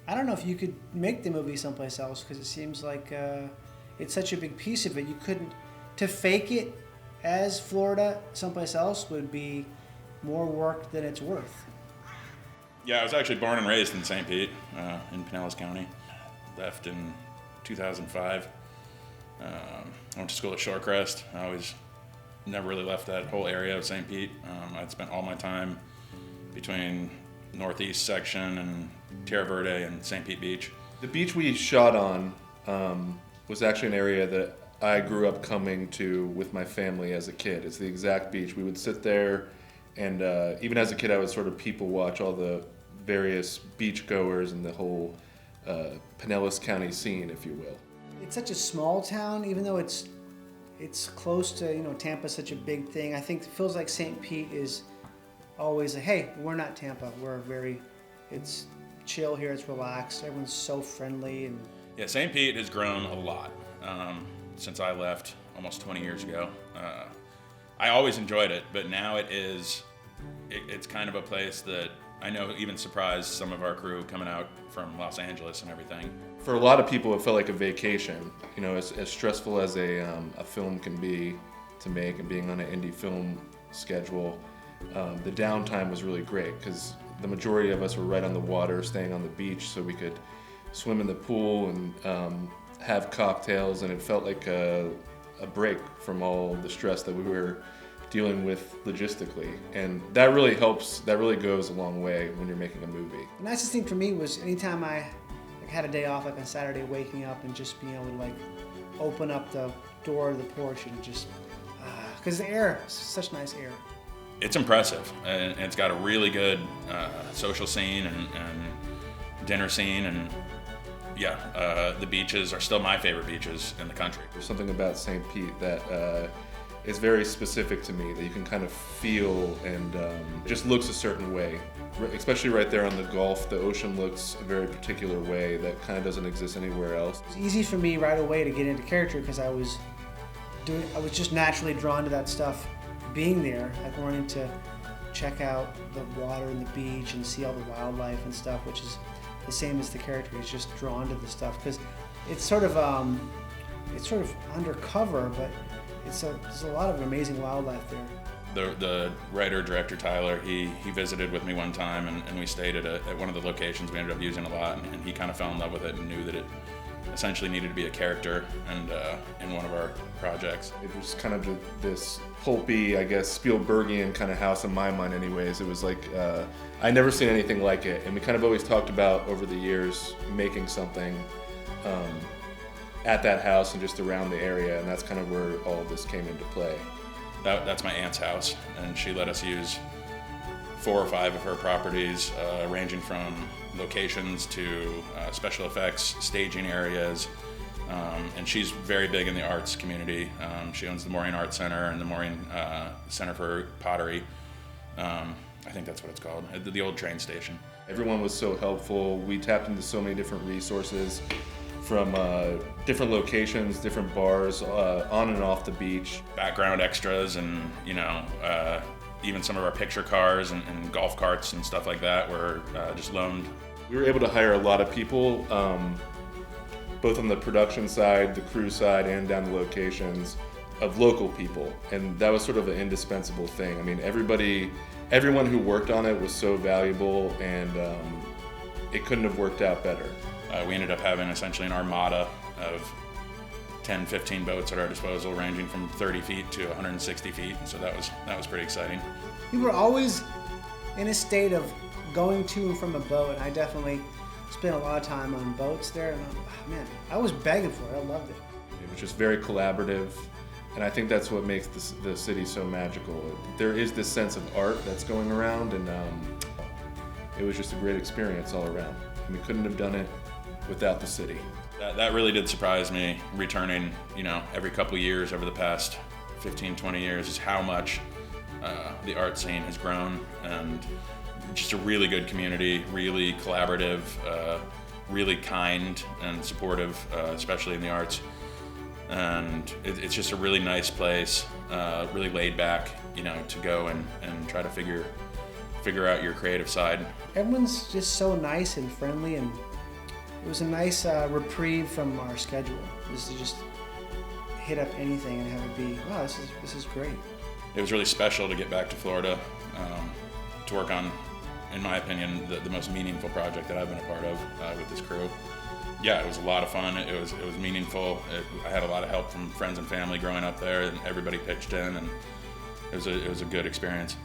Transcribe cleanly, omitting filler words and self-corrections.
I don't know if you could make the movie someplace else because it seems like it's such a big piece of it. You couldn't, to fake it as Florida someplace else would be more work than it's worth. Yeah, I was actually born and raised in St. Pete, in Pinellas County. Left in 2005. I went to school at Shorecrest. I always never really left that whole area of St. Pete. I'd spent all my time between northeast section and Terra Verde and St. Pete Beach. The beach we shot on was actually an area that I grew up coming to with my family as a kid. It's the exact beach. We would sit there, and even as a kid I would sort of people watch all the various beachgoers and the whole Pinellas County scene, if you will. It's such a small town, even though it's close to, Tampa's such a big thing. I think it feels like St. Pete is always like, hey, we're not Tampa. It's chill here, it's relaxed, everyone's so friendly. And yeah, St. Pete has grown a lot since I left almost 20 years ago. I always enjoyed it, but now it's kind of a place that I know even surprised some of our crew coming out from Los Angeles and everything. For a lot of people, it felt like a vacation. As stressful as a film can be to make, and being on an indie film schedule, the downtime was really great because the majority of us were right on the water, staying on the beach, so we could swim in the pool and have cocktails, and it felt like a break from all the stress that we were dealing with logistically, and that really helps. That really goes a long way when you're making a movie. The nicest thing for me was anytime I had a day off, like on Saturday, waking up and just being able to open up the door of the porch and just, because the air, such nice air. It's impressive, and it's got a really good social scene and dinner scene, and yeah, the beaches are still my favorite beaches in the country. There's something about St. Pete that is very specific to me, that you can kind of feel, and just looks a certain way. Especially right there on the Gulf, the ocean looks a very particular way that kind of doesn't exist anywhere else. It's easy for me right away to get into character because I was just naturally drawn to that stuff. Being there, like wanting to check out the water and the beach and see all the wildlife and stuff, which is the same as the character. He's just drawn to the stuff because it's sort of undercover, but there's a lot of amazing wildlife there. The writer, director Tyler, he visited with me one time, and we stayed at one of the locations we ended up using a lot, and he kind of fell in love with it and knew that it essentially needed to be a character and in one of our projects. It was kind of this pulpy, I guess, Spielbergian kind of house in my mind anyways. It was like, I'd never seen anything like it, and we kind of always talked about over the years making something at that house and just around the area, and that's kind of where all of this came into play. That's my aunt's house, and she let us use 4 or 5 of her properties, ranging from locations to special effects, staging areas, and she's very big in the arts community. She owns the Maureen Art Center and the Maureen Center for Pottery. I think that's what it's called, the old train station. Everyone was so helpful. We tapped into so many different resources from different locations, different bars, on and off the beach. Background extras and, even some of our picture cars and golf carts and stuff like that were just loaned. We were able to hire a lot of people, both on the production side, the crew side, and down the locations, of local people. And that was sort of an indispensable thing. I mean, everyone who worked on it was so valuable, and it couldn't have worked out better. We ended up having essentially an armada of 10, 15 boats at our disposal, ranging from 30 feet to 160 feet. So that was pretty exciting. We were always in a state of going to and from a boat, and I definitely spent a lot of time on boats there. And I was begging for it. I loved it. It was just very collaborative, and I think that's what makes the city so magical. There is this sense of art that's going around, and it was just a great experience all around. And we couldn't have done it without the city. That really did surprise me, returning, every couple years over the past 15, 20 years, is how much the art scene has grown, and just a really good community, really collaborative, really kind and supportive, especially in the arts. And it's just a really nice place, really laid back, to go and try to figure out your creative side. Everyone's just so nice and friendly, and it was a nice reprieve from our schedule. Just to just hit up anything and have it be, wow, this is great. It was really special to get back to Florida, to work on, in my opinion, the most meaningful project that I've been a part of with this crew. Yeah, it was a lot of fun. It was meaningful. I had a lot of help from friends and family growing up there, and everybody pitched in, and it was a good experience.